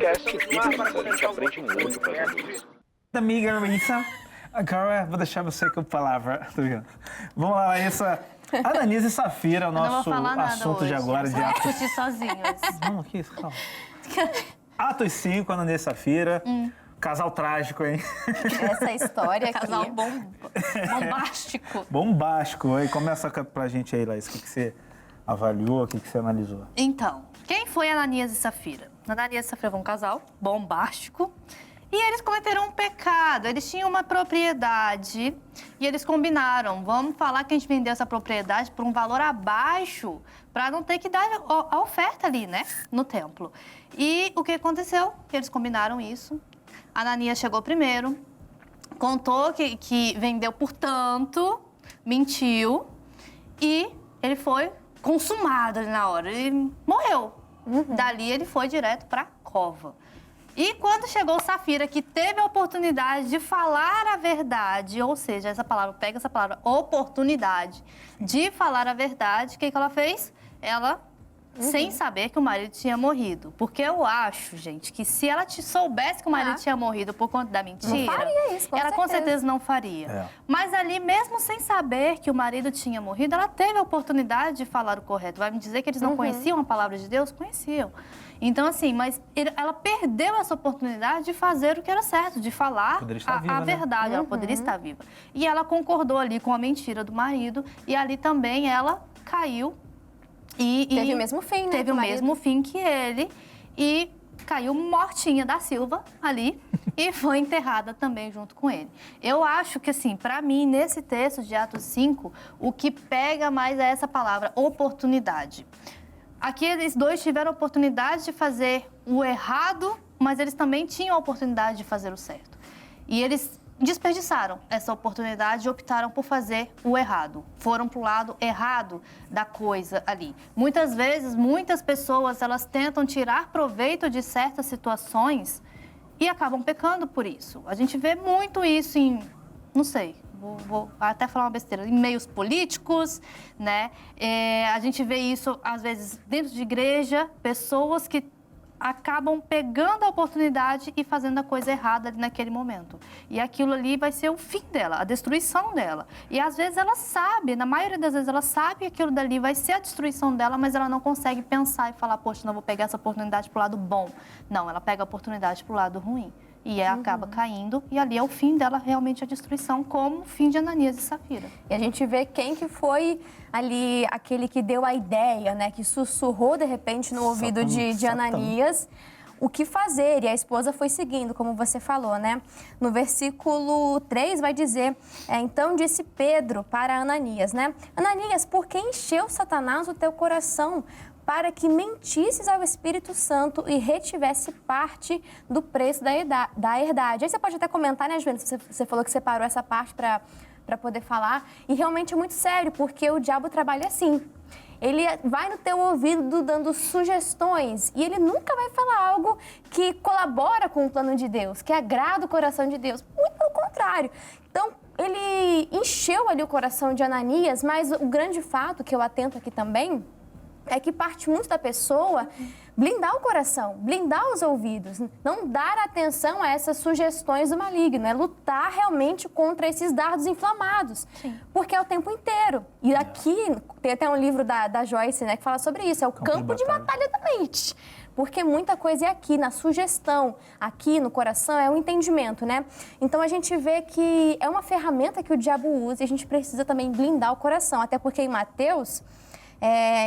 podcast incrível, a gente aprende muito fazendo isso. Amiga Larissa, agora vou deixar você com a palavra. Vamos lá, Larissa. Ananias e Safira, o nosso assunto de agora. De discutir sozinhos. Não, que isso, calma. Atos 5, Ananias e Safira. Casal trágico, hein? Essa história aqui. Casal bombástico. Bombástico. Aí começa pra gente aí, Larissa. O que você avaliou, o que você analisou? Então, quem foi Ananias e Safira? Ananias e Safira foi um casal bombástico. E eles cometeram um pecado. Eles tinham uma propriedade e eles combinaram. Vamos falar que a gente vendeu essa propriedade por um valor abaixo para não ter que dar a oferta ali, né? No templo. E o que aconteceu? Eles combinaram isso. Ananias chegou primeiro, contou que vendeu por tanto, mentiu e ele foi consumado ali na hora. Ele morreu. Dali ele foi direto para a cova. E quando chegou Safira, que teve a oportunidade de falar a verdade, ou seja, essa palavra, pega essa palavra, oportunidade de falar a verdade, o que ela fez? Ela, sem saber que o marido tinha morrido. Porque eu acho, gente, que se ela soubesse que o marido tinha morrido por conta da mentira, não faria isso, ela com certeza não faria. Mas ali, mesmo sem saber que o marido tinha morrido, ela teve a oportunidade de falar o correto. Vai me dizer que eles não conheciam a palavra de Deus? Conheciam. Então, assim, mas ela perdeu essa oportunidade de fazer o que era certo, de falar a verdade. Ela poderia estar viva. E ela concordou ali com a mentira do marido e ali também ela caiu. Teve o mesmo fim, né? Teve o mesmo fim que ele e caiu mortinha da Silva ali e foi enterrada também junto com ele. Eu acho que, assim, para mim, nesse texto de Atos 5, o que pega mais é essa palavra, oportunidade. Aqui eles dois tiveram a oportunidade de fazer o errado, mas eles também tinham a oportunidade de fazer o certo. E eles desperdiçaram essa oportunidade e optaram por fazer o errado. Foram para o lado errado da coisa ali. Muitas vezes, muitas pessoas, elas tentam tirar proveito de certas situações e acabam pecando por isso. A gente vê muito isso em, não sei, vou até falar uma besteira, em meios políticos, né? A gente vê isso, às vezes, dentro de igreja, pessoas que acabam pegando a oportunidade e fazendo a coisa errada ali naquele momento. E aquilo ali vai ser o fim dela, a destruição dela. E às vezes ela sabe, na maioria das vezes ela sabe que aquilo dali vai ser a destruição dela, mas ela não consegue pensar e falar, poxa, não vou pegar essa oportunidade pro lado bom. Não, ela pega a oportunidade pro lado ruim. E ela acaba caindo, e ali é o fim dela, realmente a destruição, como o fim de Ananias e Safira. E a gente vê quem que foi ali aquele que deu a ideia, né? Que sussurrou, de repente, no ouvido de Ananias o que fazer. E a esposa foi seguindo, como você falou, né? No versículo 3 vai dizer, então disse Pedro para Ananias, né? Ananias, por que encheu Satanás o teu coração para que mentisses ao Espírito Santo e retivesse parte do preço da herdade? Aí você pode até comentar, né, Joana? Você falou que separou essa parte para poder falar. E realmente é muito sério, porque o diabo trabalha assim. Ele vai no teu ouvido dando sugestões e ele nunca vai falar algo que colabora com o plano de Deus, que agrada o coração de Deus. Muito pelo contrário. Então, ele encheu ali o coração de Ananias, mas o grande fato que eu atento aqui também é que parte muito da pessoa blindar o coração, blindar os ouvidos, não dar atenção a essas sugestões do maligno, é lutar realmente contra esses dardos inflamados, porque é o tempo inteiro. E aqui tem até um livro da Joyce, né, que fala sobre isso, é o campo de batalha da mente. Porque muita coisa é aqui, na sugestão, aqui no coração, é o entendimento, né? Então a gente vê que é uma ferramenta que o diabo usa e a gente precisa também blindar o coração, até porque em Mateus,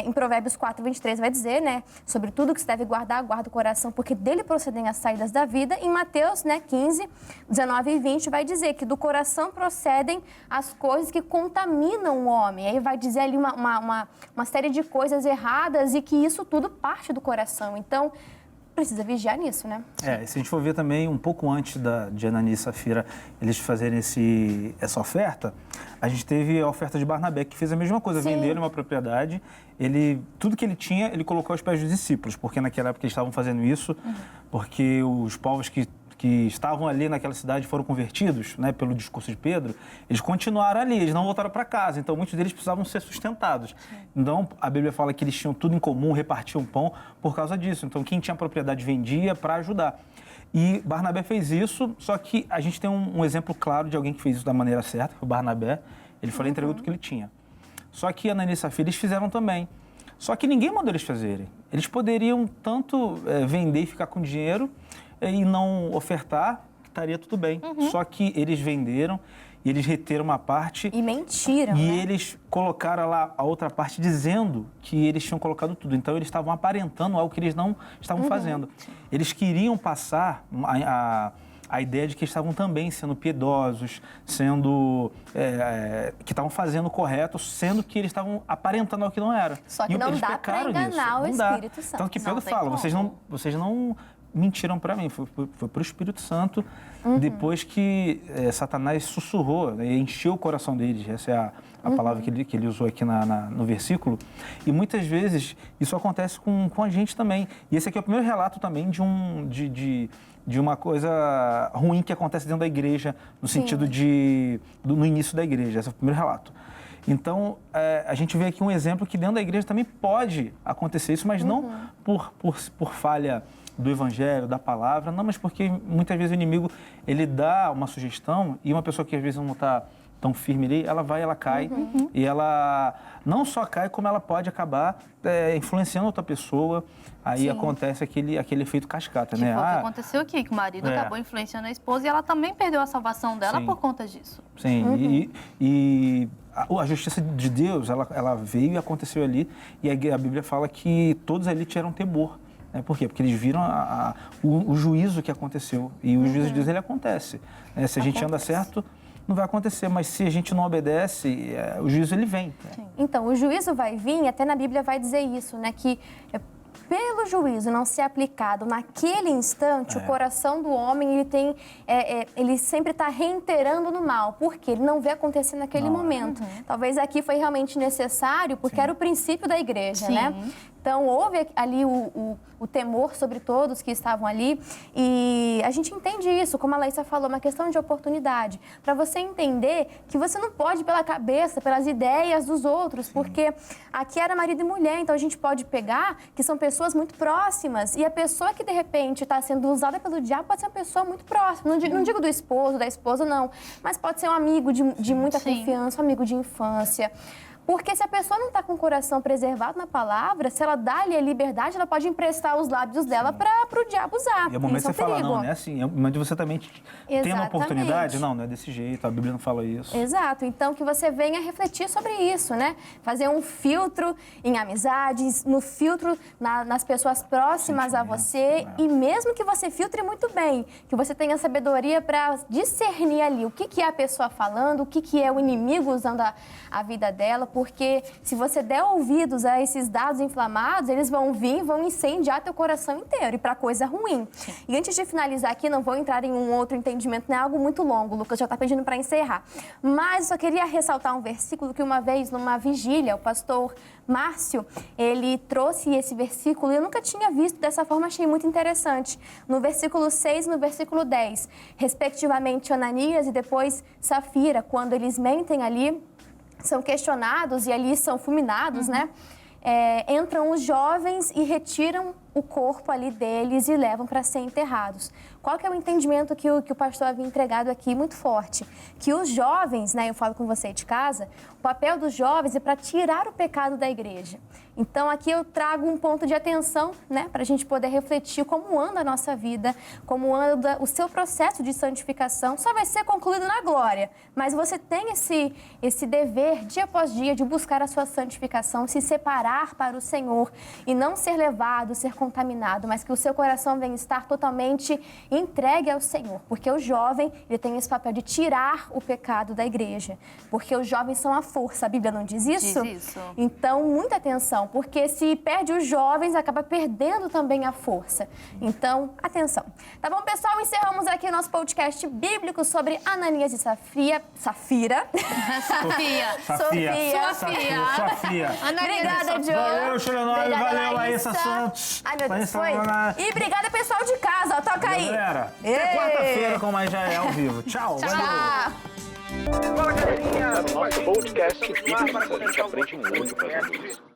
em Provérbios 4, 23 vai dizer, né, sobre tudo que se deve guardar, guarda o coração, porque dele procedem as saídas da vida. Em Mateus, né, 15, 19 e 20 vai dizer que do coração procedem as coisas que contaminam o homem. Aí vai dizer ali uma série de coisas erradas e que isso tudo parte do coração. Então, precisa vigiar nisso, né? Se a gente for ver também, um pouco antes de Ananias e Safira eles fazerem essa oferta, a gente teve a oferta de Barnabé, que fez a mesma coisa, vendeu uma propriedade, tudo que ele tinha, ele colocou aos pés dos discípulos, porque naquela época eles estavam fazendo isso, porque os povos que que estavam ali naquela cidade foram convertidos, né, pelo discurso de Pedro, eles continuaram ali, eles não voltaram para casa. Então, muitos deles precisavam ser sustentados. Então, a Bíblia fala que eles tinham tudo em comum, repartiam pão por causa disso. Então, quem tinha propriedade vendia para ajudar. E Barnabé fez isso, só que a gente tem um exemplo claro de alguém que fez isso da maneira certa, foi o Barnabé. Ele foi lá e entregou tudo que ele tinha. Só que Ananias e Safira, eles fizeram também. Só que ninguém mandou eles fazerem. Eles poderiam tanto vender e ficar com dinheiro e não ofertar, que estaria tudo bem. Só que eles venderam e eles reteram uma parte. E mentiram, E né? eles colocaram lá a outra parte dizendo que eles tinham colocado tudo. Então, eles estavam aparentando algo que eles não estavam fazendo. Eles queriam passar a ideia de que estavam também sendo piedosos, que estavam fazendo o correto, sendo que eles estavam aparentando algo que não era. Só que E não eles dá para pecaram enganar nisso. o Não dá. Espírito Santo. Tanto que Não Pedro tem fala, como. vocês não mentiram para mim, foi para o Espírito Santo, depois que Satanás sussurrou, né, e encheu o coração deles. Essa é a palavra que ele usou aqui no versículo. E muitas vezes isso acontece com a gente também. E esse aqui é o primeiro relato também de uma coisa ruim que acontece dentro da igreja, no sentido no início da igreja. Esse é o primeiro relato. Então, a gente vê aqui um exemplo que dentro da igreja também pode acontecer isso, mas não por falha do evangelho, da palavra, não, mas porque muitas vezes o inimigo, ele dá uma sugestão e uma pessoa que às vezes não está tão firme ali, ela cai e ela não só cai, como ela pode acabar influenciando outra pessoa. Aí acontece aquele efeito cascata, né? Foi o que aconteceu aqui, que o marido acabou influenciando a esposa e ela também perdeu a salvação dela por conta disso. Sim, e a justiça de Deus, ela veio e aconteceu ali, e a Bíblia fala que todos ali tiveram temor. Por quê? Porque eles viram o juízo que aconteceu, e o juízo de Deus, ele acontece. Se a gente anda certo, não vai acontecer, mas se a gente não obedece, o juízo, ele vem. Então, o juízo vai vir, até na Bíblia vai dizer isso, né? Que pelo juízo não ser aplicado naquele instante, o coração do homem, ele sempre está reiterando no mal, porque ele não vê acontecer naquele momento. Talvez aqui foi realmente necessário, porque era o princípio da igreja, né? Então, houve ali o temor sobre todos que estavam ali e a gente entende isso, como a Laísa falou, uma questão de oportunidade. Para você entender que você não pode ir pela cabeça, pelas ideias dos outros, porque aqui era marido e mulher, então a gente pode pegar que são pessoas muito próximas e a pessoa que, de repente, está sendo usada pelo diabo pode ser uma pessoa muito próxima. Não digo do esposo, da esposa, não, mas pode ser um amigo de muita confiança, um amigo de infância. Porque se a pessoa não está com o coração preservado na palavra, se ela dá-lhe a liberdade, ela pode emprestar os lábios dela para o diabo usar. E é o momento que você fala, não é assim. É o momento de você também ter uma oportunidade. Não é desse jeito, a Bíblia não fala isso. Exato. Então, que você venha refletir sobre isso, né? Fazer um filtro em amizades, no filtro nas pessoas próximas a você. E mesmo que você filtre muito bem, que você tenha sabedoria para discernir ali o que é a pessoa falando, o que é o inimigo usando a vida dela. Porque se você der ouvidos a esses dados inflamados, eles vão incendiar teu coração inteiro e para coisa ruim. E antes de finalizar aqui, não vou entrar em um outro entendimento, não é algo muito longo, o Lucas já está pedindo para encerrar. Mas eu só queria ressaltar um versículo que uma vez, numa vigília, o pastor Márcio, ele trouxe esse versículo e eu nunca tinha visto dessa forma, achei muito interessante. No versículo 6 e no versículo 10, respectivamente Ananias e depois Safira, quando eles mentem ali, são questionados e ali são fulminados, né? Entram os jovens e retiram o corpo ali deles e levam para ser enterrados. Qual que é o entendimento que o pastor havia entregado aqui muito forte? Que os jovens, né, eu falo com você de casa, o papel dos jovens é para tirar o pecado da igreja. Então, aqui eu trago um ponto de atenção, né, para a gente poder refletir como anda a nossa vida, como anda o seu processo de santificação. Só vai ser concluído na glória, mas você tem esse dever, dia após dia, de buscar a sua santificação, se separar para o Senhor e não ser levado, ser contaminado, mas que o seu coração venha estar totalmente entregue ao Senhor, porque o jovem, ele tem esse papel de tirar o pecado da igreja, porque os jovens são a força, a Bíblia não diz isso? Diz isso. Então, muita atenção, porque se perde os jovens, acaba perdendo também a força. Então, atenção. Tá bom, pessoal? Encerramos aqui o nosso podcast bíblico sobre Ananias e Safira. Sofia. Obrigada, João. Valeu, Xerenóbio. Valeu, Laísa Santos. Ai, meu Deus, foi. Semana. E obrigada, pessoal de casa, ó, toca aí. Galera, Ei. até quarta-feira com mais Já É ao vivo. Tchau. Valeu. Tchau. Nosso podcast, a gente aprende muito fazendo isso.